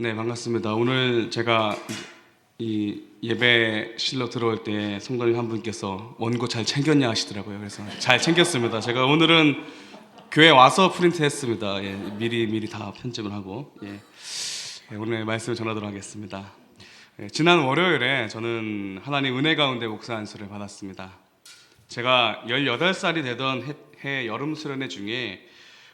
네, 반갑습니다. 오늘 제가 이 예배실로 들어올 때 성도님 한 분께서 원고 잘 챙겼냐 하시더라고요. 그래서 잘 챙겼습니다. 제가 오늘은 교회 와서 프린트했습니다. 예, 미리 다 편집을 하고 오늘 말씀을 전하도록 하겠습니다. 지난 월요일에 저는 하나님 은혜 가운데 목사 안수를 받았습니다. 제가 18살이 되던 해 여름 수련회 중에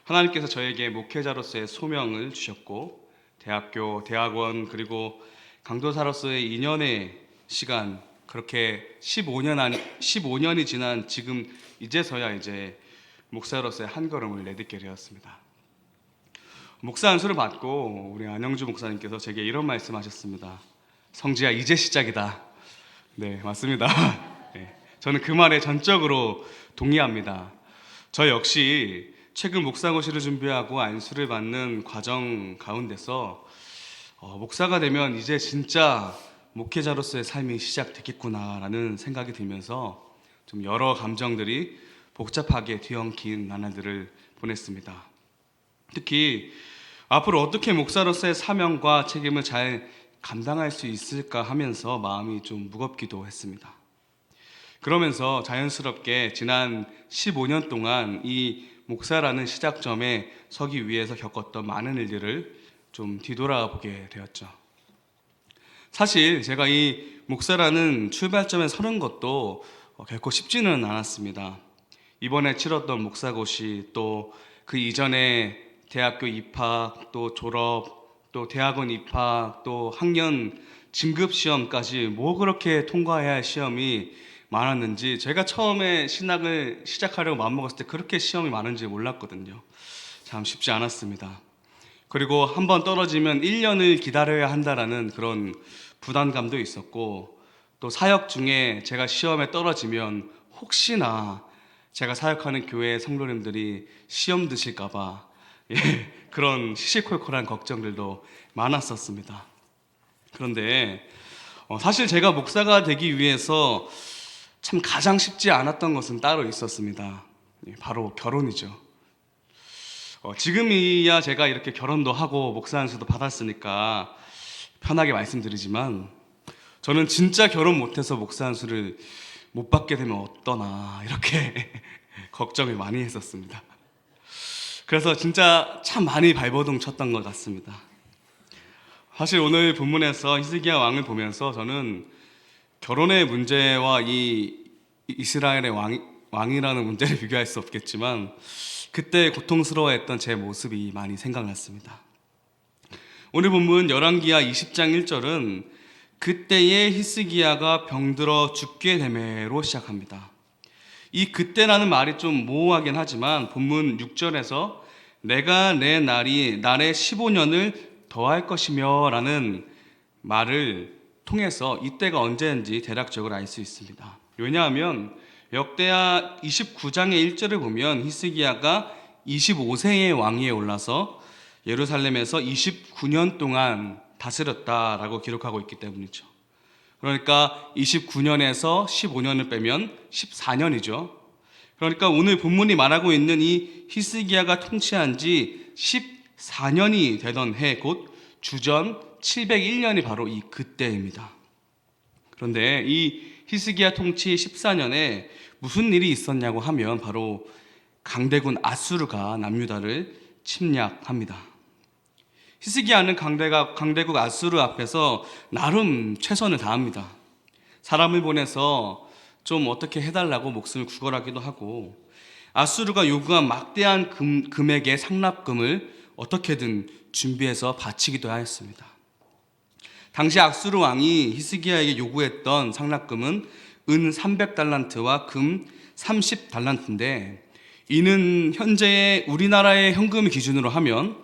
하나님께서 저에게 목회자로서의 소명을 주셨고 대학교, 대학원 그리고 강도사로서의 2년의 시간, 그렇게 15년이 지난 지금 이제서야 이제 목사로서의 한 걸음을 내딛게 되었습니다. 목사 안수를 받고 우리 안영주 목사님께서 제게 이런 말씀하셨습니다. 성지야, 이제 시작이다. 네, 맞습니다. 네, 저는 그 말에 전적으로 동의합니다. 저 역시 최근 목사고시를 준비하고 안수를 받는 과정 가운데서 목사가 되면 이제 진짜 목회자로서의 삶이 시작되겠구나라는 생각이 들면서 좀 여러 감정들이 복잡하게 뒤엉킨 나날들을 보냈습니다. 특히 앞으로 어떻게 목사로서의 사명과 책임을 잘 감당할 수 있을까 하면서 마음이 좀 무겁기도 했습니다. 그러면서 자연스럽게 지난 15년 동안 이 목사라는 시작점에 서기 위해서 겪었던 많은 일들을 좀 뒤돌아보게 되었죠. 사실 제가 이 목사라는 출발점에 서는 것도 결코 쉽지는 않았습니다. 이번에 치렀던 목사고시, 또 그 이전에 대학교 입학, 또 졸업, 또 대학원 입학, 또 학년 진급 시험까지 뭐 그렇게 통과해야 할 시험이 많았는지, 제가 처음에 신학을 시작하려고 마음먹었을 때 그렇게 시험이 많은지 몰랐거든요. 참 쉽지 않았습니다. 그리고 한번 떨어지면 1년을 기다려야 한다라는 그런 부담감도 있었고, 또 사역 중에 제가 시험에 떨어지면 혹시나 제가 사역하는 교회 성도님들이 시험 드실까봐 그런 시시콜콜한 걱정들도 많았었습니다. 그런데 사실 제가 목사가 되기 위해서 참 가장 쉽지 않았던 것은 따로 있었습니다. 바로 결혼이죠. 지금이야 제가 이렇게 결혼도 하고 목사 안수도 받았으니까 편하게 말씀드리지만, 저는 진짜 결혼 못해서 목사 안수를 못 받게 되면 어떠나 이렇게 걱정을 많이 했었습니다. 그래서 진짜 참 많이 발버둥 쳤던 것 같습니다. 사실 오늘 본문에서 히스기야 왕을 보면서 저는 결혼의 문제와 이 이스라엘의 왕이라는 문제를 비교할 수 없겠지만 그때 고통스러워했던 제 모습이 많이 생각났습니다. 오늘 본문 열왕기하 20장 1절은 그때의 히스기야가 병들어 죽게 되매로 시작합니다. 이 그때라는 말이 좀 모호하긴 하지만 본문 6절에서 내가 내 날에 15년을 더할 것이며 라는 말을 통해서 이때가 언제인지 대략적으로 알 수 있습니다. 왜냐하면 역대하 29장의 1절을 보면 히스기야가 25세의 왕위에 올라서 예루살렘에서 29년 동안 다스렸다라고 기록하고 있기 때문이죠. 그러니까 29년에서 15년을 빼면 14년이죠. 그러니까 오늘 본문이 말하고 있는 이 히스기야가 통치한 지 14년이 되던 해, 곧 주전 701년이 바로 이 그때입니다. 그런데 이 히스기야 통치 14년에 무슨 일이 있었냐고 하면 바로 강대군 아수르가 남유다를 침략합니다. 히스기야는 강대국 아수르 앞에서 나름 최선을 다합니다. 사람을 보내서 좀 어떻게 해달라고 목숨을 구걸하기도 하고, 아수르가 요구한 막대한 금액의 상납금을 어떻게든 준비해서 바치기도 하였습니다. 당시 아수르 왕이 히스기야에게 요구했던 상납금은 은 300달란트와 금 30달란트인데, 이는 현재의 우리나라의 현금 기준으로 하면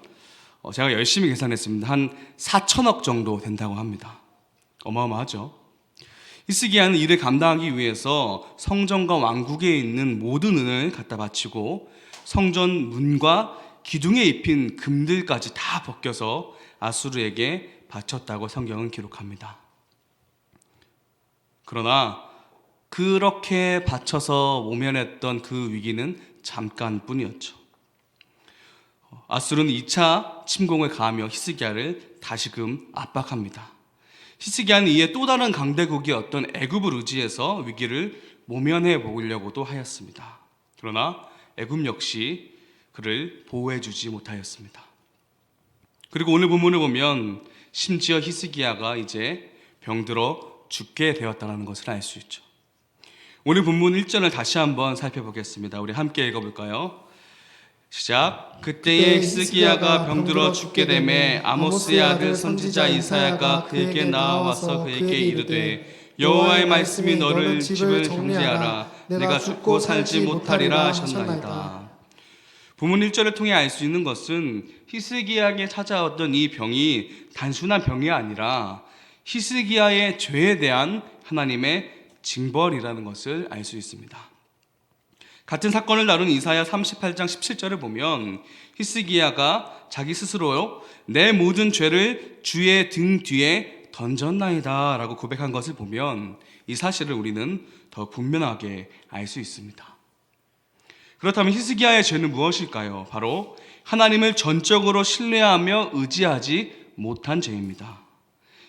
제가 열심히 계산했습니다. 한 4천억 정도 된다고 합니다. 어마어마하죠. 히스기야는 이를 감당하기 위해서 성전과 왕국에 있는 모든 은을 갖다 바치고 성전 문과 기둥에 입힌 금들까지 다 벗겨서 아수르에게 바쳤다고 성경은 기록합니다. 그러나 그렇게 바쳐서 모면했던 그 위기는 잠깐뿐이었죠. 아수르는 2차 침공을 가하며 히스기야를 다시금 압박합니다. 히스기야는 이에 또 다른 강대국이었던 애굽을 의지해서 위기를 모면해 보려고도 하였습니다. 그러나 애굽 역시 그를 보호해주지 못하였습니다. 그리고 오늘 본문을 보면 심지어 히스기야가 이제 병들어 죽게 되었다는 것을 알 수 있죠. 오늘 본문 1절을 다시 한번 살펴보겠습니다. 우리 함께 읽어볼까요? 시작. 그때에 히스기야가 병들어 죽게 되매 아모스의 아들 선지자 이사야가 그에게 나와서 그에게 이르되 여호와의 말씀이 너를 집을 정리하라 내가 죽고 살지 못하리라 하셨나이다. 본문 1절을 통해 알 수 있는 것은 히스기야에게 찾아왔던 이 병이 단순한 병이 아니라 히스기야의 죄에 대한 하나님의 징벌이라는 것을 알 수 있습니다. 같은 사건을 다룬 이사야 38장 17절을 보면 히스기야가 자기 스스로 내 모든 죄를 주의 등 뒤에 던졌나이다 라고 고백한 것을 보면 이 사실을 우리는 더 분명하게 알 수 있습니다. 그렇다면 히스기야의 죄는 무엇일까요? 바로 하나님을 전적으로 신뢰하며 의지하지 못한 죄입니다.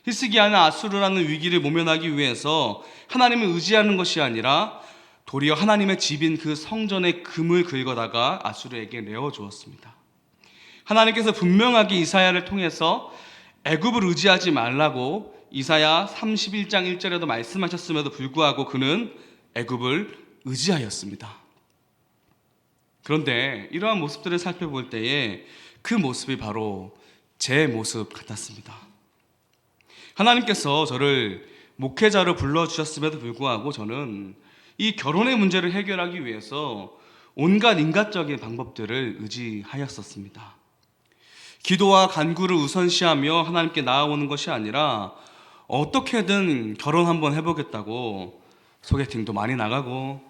히스기야는 아수르라는 위기를 모면하기 위해서 하나님을 의지하는 것이 아니라 도리어 하나님의 집인 그 성전의 금을 긁어다가 아수르에게 내어주었습니다. 하나님께서 분명하게 이사야를 통해서 애굽을 의지하지 말라고 이사야 31장 1절에도 말씀하셨음에도 불구하고 그는 애굽을 의지하였습니다. 그런데 이러한 모습들을 살펴볼 때에 그 모습이 바로 제 모습 같았습니다. 하나님께서 저를 목회자로 불러주셨음에도 불구하고 저는 이 결혼의 문제를 해결하기 위해서 온갖 인간적인 방법들을 의지하였었습니다. 기도와 간구를 우선시하며 하나님께 나아오는 것이 아니라 어떻게든 결혼 한번 해보겠다고 소개팅도 많이 나가고,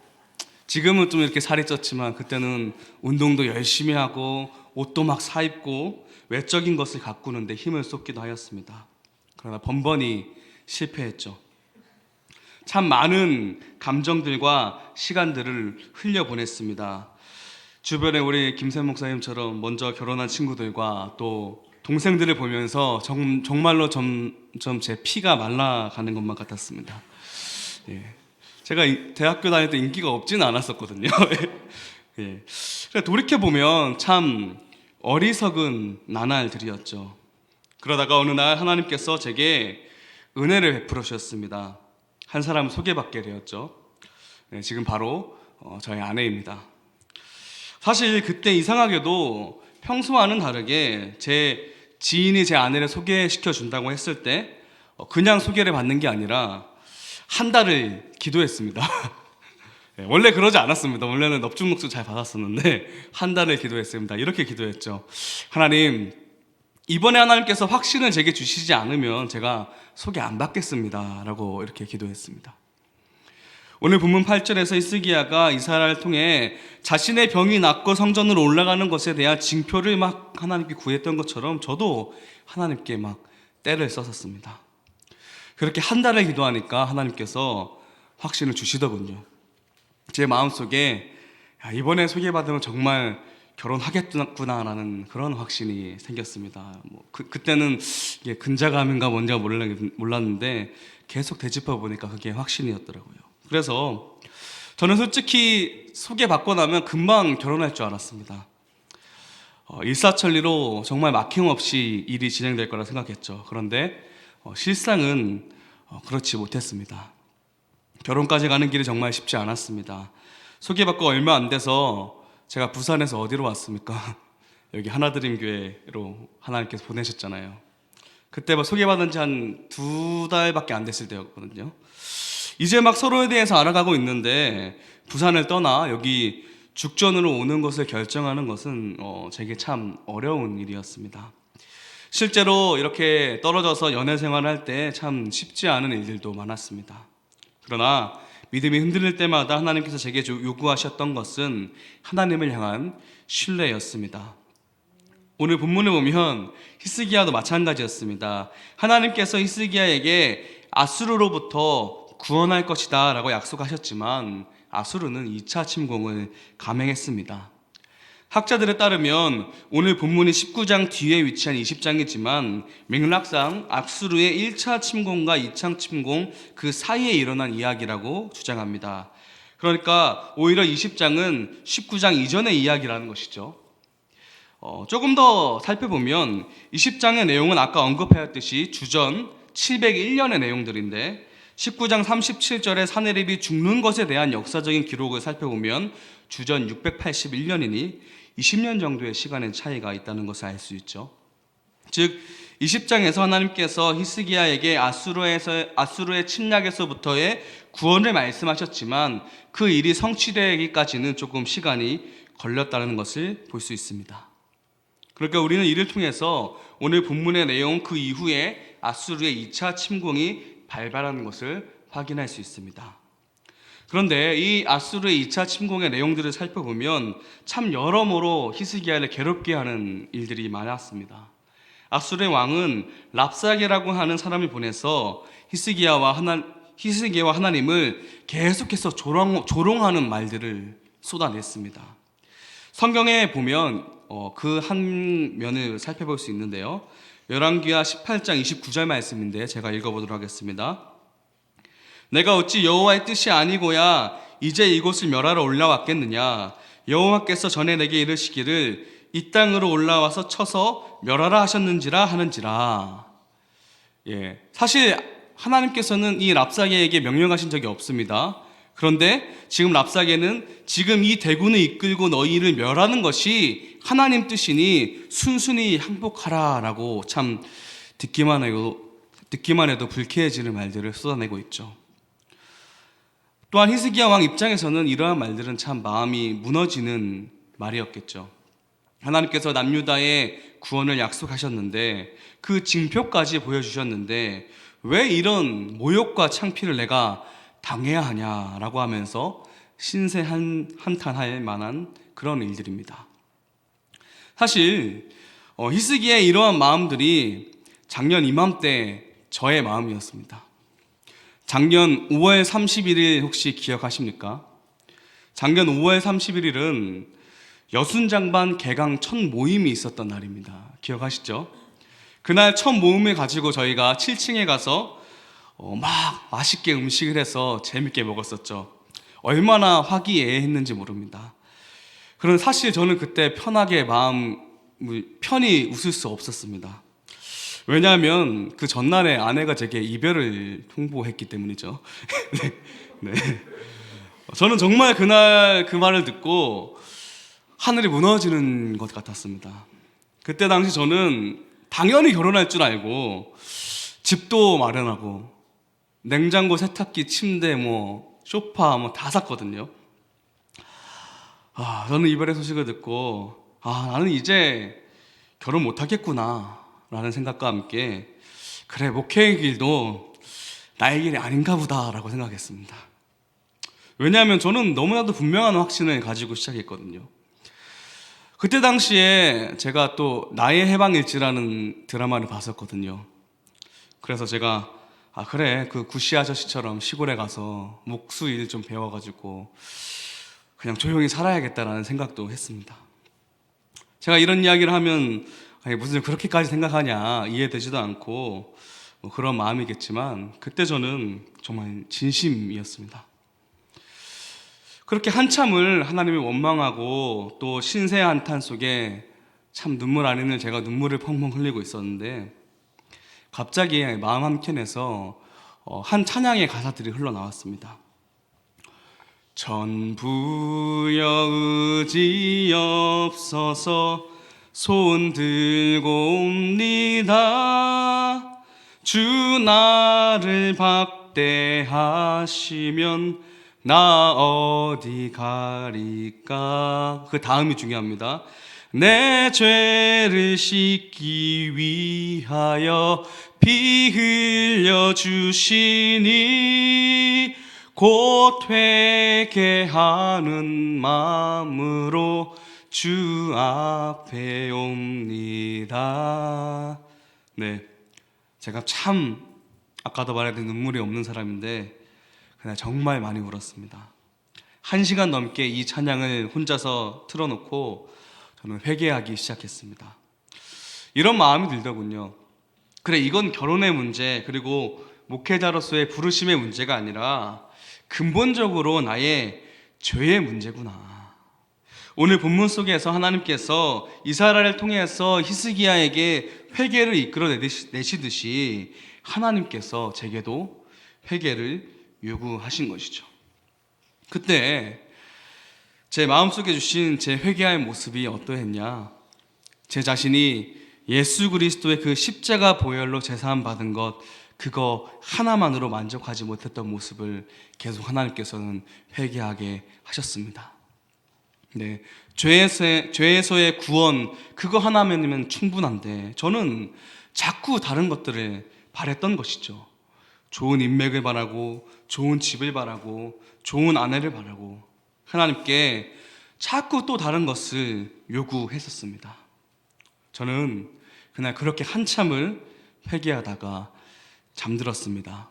지금은 좀 이렇게 살이 쪘지만 그때는 운동도 열심히 하고 옷도 막 사입고 외적인 것을 가꾸는데 힘을 쏟기도 하였습니다. 그러나 번번이 실패했죠. 참 많은 감정들과 시간들을 흘려보냈습니다. 주변에 우리 김샘 목사님처럼 먼저 결혼한 친구들과 또 동생들을 보면서 정말로 점점 제 피가 말라가는 것만 같았습니다. 예. 제가 대학교 다닐 때 인기가 없지는 않았었거든요. 예. 돌이켜보면 참 어리석은 나날들이었죠. 그러다가 어느 날 하나님께서 제게 은혜를 베풀어 주셨습니다. 한 사람을 소개받게 되었죠. 네, 지금 바로 저희 아내입니다. 사실 그때 이상하게도 평소와는 다르게 제 지인이 제 아내를 소개시켜 준다고 했을 때 그냥 소개를 받는 게 아니라 한 달을 기도했습니다. 네, 원래 그러지 않았습니다. 원래는 넙죽넙죽 잘 받았었는데 한 달을 기도했습니다. 이렇게 기도했죠. 하나님, 이번에 하나님께서 확신을 제게 주시지 않으면 제가 소개 안 받겠습니다 라고 이렇게 기도했습니다. 오늘 본문 8절에서 히스기야가 이사야를 통해 자신의 병이 낫고 성전으로 올라가는 것에 대한 징표를 막 하나님께 구했던 것처럼 저도 하나님께 막 때를 썼었습니다. 그렇게 한 달을 기도하니까 하나님께서 확신을 주시더군요. 제 마음속에 이번에 소개받으면 정말 결혼하겠구나라는 그런 확신이 생겼습니다. 그때는 이게 근자감인가 뭔지가 몰랐는데 계속 되짚어 보니까 그게 확신이었더라고요. 그래서 저는 솔직히 소개받고 나면 금방 결혼할 줄 알았습니다. 일사천리로 정말 막힘없이 일이 진행될 거라 생각했죠. 그런데 실상은 그렇지 못했습니다. 결혼까지 가는 길이 정말 쉽지 않았습니다. 소개받고 얼마 안 돼서 제가 부산에서 어디로 왔습니까? 여기 하나드림 교회로 하나님께서 보내셨잖아요. 그때 막 소개받은 지 한 2달밖에 안 됐을 때였거든요. 이제 막 서로에 대해서 알아가고 있는데 부산을 떠나 여기 죽전으로 오는 것을 결정하는 것은 제게 참 어려운 일이었습니다. 실제로 이렇게 떨어져서 연애 생활할 때 참 쉽지 않은 일들도 많았습니다. 그러나 믿음이 흔들릴 때마다 하나님께서 제게 요구하셨던 것은 하나님을 향한 신뢰였습니다. 오늘 본문을 보면 히스기야도 마찬가지였습니다. 하나님께서 히스기야에게 아수르로부터 구원할 것이다 라고 약속하셨지만 아수르는 2차 침공을 감행했습니다. 학자들에 따르면 오늘 본문이 19장 뒤에 위치한 20장이지만 맥락상 압수르의 1차 침공과 2차 침공 그 사이에 일어난 이야기라고 주장합니다. 그러니까 오히려 20장은 19장 이전의 이야기라는 것이죠. 조금 더 살펴보면 20장의 내용은 아까 언급하였듯이 주전 701년의 내용들인데 19장 37절에 사내립이 죽는 것에 대한 역사적인 기록을 살펴보면 주전 681년이니 20년 정도의 시간의 차이가 있다는 것을 알 수 있죠. 즉 20장에서 하나님께서 히스기야에게 아수르의 침략에서부터의 구원을 말씀하셨지만 그 일이 성취되기까지는 조금 시간이 걸렸다는 것을 볼 수 있습니다. 그러니까 우리는 이를 통해서 오늘 본문의 내용 그 이후에 아수르의 2차 침공이 발발하는 것을 확인할 수 있습니다. 그런데 이 아수르의 2차 침공의 내용들을 살펴보면 참 여러모로 히스기야를 괴롭게 하는 일들이 많았습니다. 아수르의 왕은 랍사게라고 하는 사람을 보내서 히스기야와 하나님을 계속해서 조롱하는 말들을 쏟아냈습니다. 성경에 보면 그 한 면을 살펴볼 수 있는데요. 열왕기하 18장 29절 말씀인데 제가 읽어보도록 하겠습니다. 내가 어찌 여호와의 뜻이 아니고야 이제 이곳을 멸하러 올라왔겠느냐. 여호와께서 전에 내게 이르시기를 이 땅으로 올라와서 쳐서 멸하라 하셨는지라 하는지라. 사실 하나님께서는 이 랍사게에게 명령하신 적이 없습니다. 그런데 지금 랍사게는 지금 이 대군을 이끌고 너희를 멸하는 것이 하나님 뜻이니 순순히 항복하라라고 참 듣기만 해도 불쾌해지는 말들을 쏟아내고 있죠. 또한 히스기야 왕 입장에서는 이러한 말들은 참 마음이 무너지는 말이었겠죠. 하나님께서 남유다의 구원을 약속하셨는데 그 징표까지 보여주셨는데 왜 이런 모욕과 창피를 내가 당해야 하냐라고 하면서 신세 한탄할 만한 그런 일들입니다. 사실 히스기야의 이러한 마음들이 작년 이맘때 저의 마음이었습니다. 작년 5월 31일 혹시 기억하십니까? 작년 5월 31일은 여순장반 개강 첫 모임이 있었던 날입니다. 기억하시죠? 그날 첫 모임을 가지고 저희가 7층에 가서 막 맛있게 음식을 해서 재밌게 먹었었죠. 얼마나 화기애애했는지 모릅니다. 그런 사실 저는 그때 편히 웃을 수 없었습니다. 왜냐하면 그 전날에 아내가 제게 이별을 통보했기 때문이죠. 네. 저는 정말 그날 그 말을 듣고 하늘이 무너지는 것 같았습니다. 그때 당시 저는 당연히 결혼할 줄 알고 집도 마련하고 냉장고, 세탁기, 침대, 소파 다 샀거든요. 저는 이별의 소식을 듣고 나는 이제 결혼 못하겠구나 라는 생각과 함께 그래, 목회의 길도 나의 길이 아닌가 보다 라고 생각했습니다. 왜냐하면 저는 너무나도 분명한 확신을 가지고 시작했거든요. 그때 당시에 제가 또 나의 해방일지라는 드라마를 봤었거든요. 그래서 제가 그래, 그 구씨 아저씨처럼 시골에 가서 목수일 좀 배워가지고 그냥 조용히 살아야겠다라는 생각도 했습니다. 제가 이런 이야기를 하면 무슨 그렇게까지 생각하냐 이해되지도 않고 그런 마음이겠지만 그때 저는 정말 진심이었습니다. 그렇게 한참을 하나님을 원망하고 또 신세 한탄 속에 참 눈물 아니는 제가 눈물을 펑펑 흘리고 있었는데 갑자기 마음 한켠에서 한 찬양의 가사들이 흘러나왔습니다. 전부여 의지 없어서 손 들고 옵니다. 주 나를 박대하시면 나 어디 가리까. 그 다음이 중요합니다. 내 죄를 씻기 위하여 피 흘려 주시니 곧 회개하는 마음으로 주 앞에 옵니다. 네, 제가 참 아까도 말했던 눈물이 없는 사람인데 그날 정말 많이 울었습니다. 1시간 넘게 이 찬양을 혼자서 틀어놓고 저는 회개하기 시작했습니다. 이런 마음이 들더군요. 그래, 이건 결혼의 문제, 그리고 목회자로서의 부르심의 문제가 아니라 근본적으로 나의 죄의 문제구나. 오늘 본문 속에서 하나님께서 이스라엘을 통해서 히스기야에게 회개를 이끌어 내시듯이 하나님께서 제게도 회개를 요구하신 것이죠. 그때 제 마음속에 주신 제 회개의 모습이 어떠했냐? 제 자신이 예수 그리스도의 그 십자가 보혈로 제사함 받은 것, 그거 하나만으로 만족하지 못했던 모습을 계속 하나님께서는 회개하게 하셨습니다. 네, 죄에서의 구원, 그거 하나면이면 충분한데 저는 자꾸 다른 것들을 바랬던 것이죠. 좋은 인맥을 바라고, 좋은 집을 바라고, 좋은 아내를 바라고, 하나님께 자꾸 또 다른 것을 요구했었습니다. 저는 그날 그렇게 한참을 회개하다가 잠들었습니다.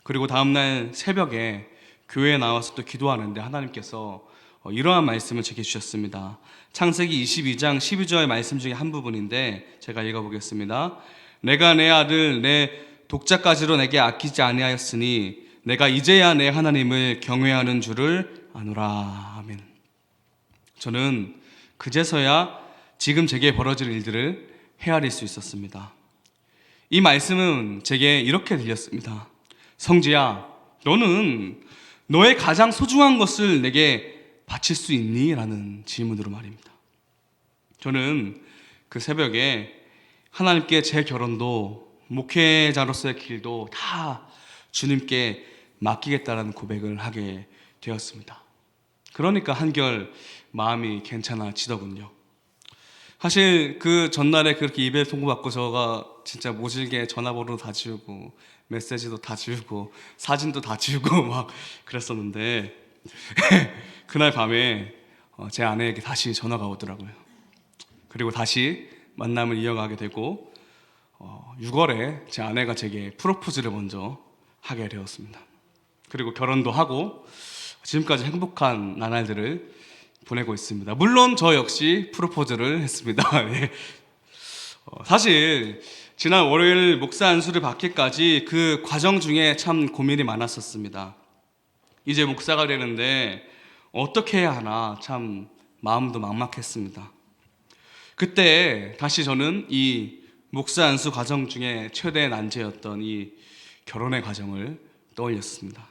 그리고 다음날 새벽에 교회에 나와서 또 기도하는데 하나님께서 이러한 말씀을 제게 주셨습니다. 창세기 22장 12절 말씀 중에 한 부분인데 제가 읽어보겠습니다. 내가 내 아들 내 독자까지로 내게 아끼지 아니하였으니 내가 이제야 내 하나님을 경외하는 줄을 아노라. 아멘. 저는 그제서야 지금 제게 벌어질 일들을 헤아릴 수 있었습니다. 이 말씀은 제게 이렇게 들렸습니다. 성지야, 너는 너의 가장 소중한 것을 내게 바칠 수 있니? 라는 질문으로 말입니다. 저는 그 새벽에 하나님께 제 결혼도 목회자로서의 길도 다 주님께 맡기겠다라는 고백을 하게 되었습니다. 그러니까 한결 마음이 괜찮아지더군요. 사실 그 전날에 그렇게 이별 통보받고 저가 진짜 모질게 전화번호도 다 지우고 메시지도 다 지우고 사진도 다 지우고 막 그랬었는데 그날 밤에 제 아내에게 다시 전화가 오더라고요. 그리고 다시 만남을 이어가게 되고 6월에 제 아내가 제게 프로포즈를 먼저 하게 되었습니다. 그리고 결혼도 하고 지금까지 행복한 나날들을 보내고 있습니다. 물론 저 역시 프로포즈를 했습니다. 네. 사실 지난 월요일 목사 안수를 받기까지 그 과정 중에 참 고민이 많았었습니다. 이제 목사가 되는데 어떻게 해야 하나 참 마음도 막막했습니다. 그때 다시 저는 이 목사 안수 과정 중에 최대 난제였던 이 결혼의 과정을 떠올렸습니다.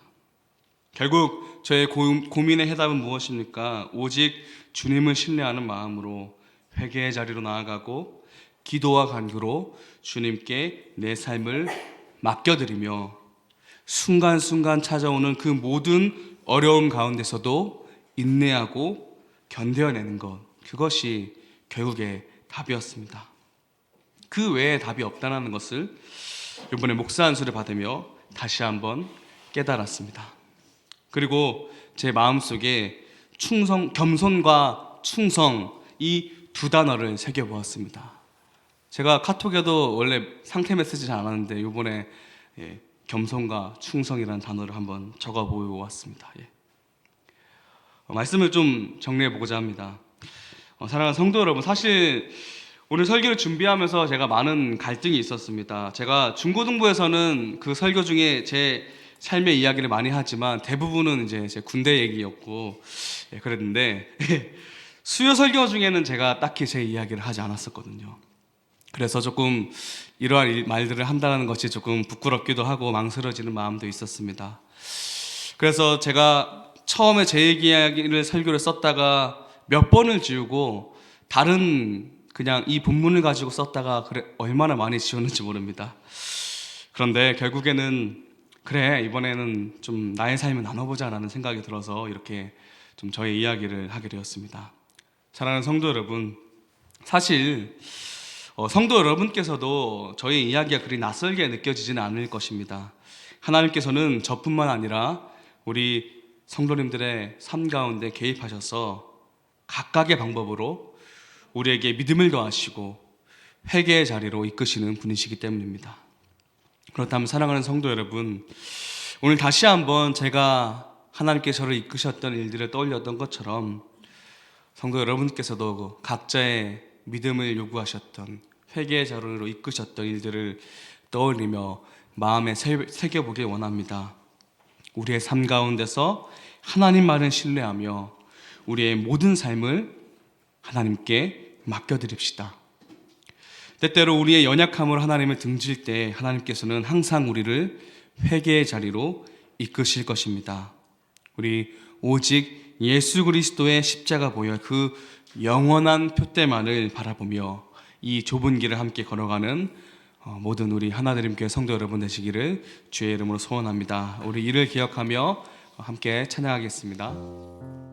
결국 저의 고민의 해답은 무엇입니까? 오직 주님을 신뢰하는 마음으로 회개의 자리로 나아가고 기도와 간구로 주님께 내 삶을 맡겨드리며 순간순간 찾아오는 그 모든 어려움 가운데서도 인내하고 견뎌내는 것, 그것이 결국에 답이었습니다. 그 외에 답이 없다는 것을 이번에 목사 안수를 받으며 다시 한번 깨달았습니다. 그리고 제 마음속에 겸손과 충성, 이 두 단어를 새겨보았습니다. 제가 카톡에도 원래 상태 메시지 잘 안 하는데 이번에 겸손과 충성이라는 단어를 한번 적어보았습니다. 말씀을 좀 정리해보고자 합니다. 사랑하는 성도 여러분, 사실 오늘 설교를 준비하면서 제가 많은 갈등이 있었습니다. 제가 중고등부에서는 그 설교 중에 제 삶의 이야기를 많이 하지만 대부분은 이제 제 군대 얘기였고 그랬는데 수요 설교 중에는 제가 딱히 제 이야기를 하지 않았었거든요. 그래서 조금 이러한 말들을 한다는 것이 조금 부끄럽기도 하고 망설여지는 마음도 있었습니다. 그래서 제가 처음에 제 이야기를 설교를 썼다가 몇 번을 지우고 다른 그냥 이 본문을 가지고 썼다가 얼마나 많이 지웠는지 모릅니다. 그런데 결국에는 그래, 이번에는 좀 나의 삶을 나눠보자라는 생각이 들어서 이렇게 좀 저의 이야기를 하게 되었습니다. 사랑하는 성도 여러분, 사실 성도 여러분께서도 저의 이야기가 그리 낯설게 느껴지지는 않을 것입니다. 하나님께서는 저뿐만 아니라 우리 성도님들의 삶 가운데 개입하셔서 각각의 방법으로 우리에게 믿음을 더하시고 회개의 자리로 이끄시는 분이시기 때문입니다. 그렇다면 사랑하는 성도 여러분, 오늘 다시 한번 제가 하나님께 저를 이끄셨던 일들을 떠올렸던 것처럼 성도 여러분께서도 각자의 믿음을 요구하셨던 회개의 자료로 이끄셨던 일들을 떠올리며 마음에 새겨보길 원합니다. 우리의 삶 가운데서 하나님 말을 신뢰하며 우리의 모든 삶을 하나님께 맡겨드립시다. 때때로 우리의 연약함으로 하나님을 등질 때 하나님께서는 항상 우리를 회개의 자리로 이끄실 것입니다. 우리 오직 예수 그리스도의 십자가 보혈 그 영원한 표대만을 바라보며 이 좁은 길을 함께 걸어가는 모든 우리 하나님교회 성도 여러분 되시기를 주의 이름으로 소원합니다. 우리 이를 기억하며 함께 찬양하겠습니다.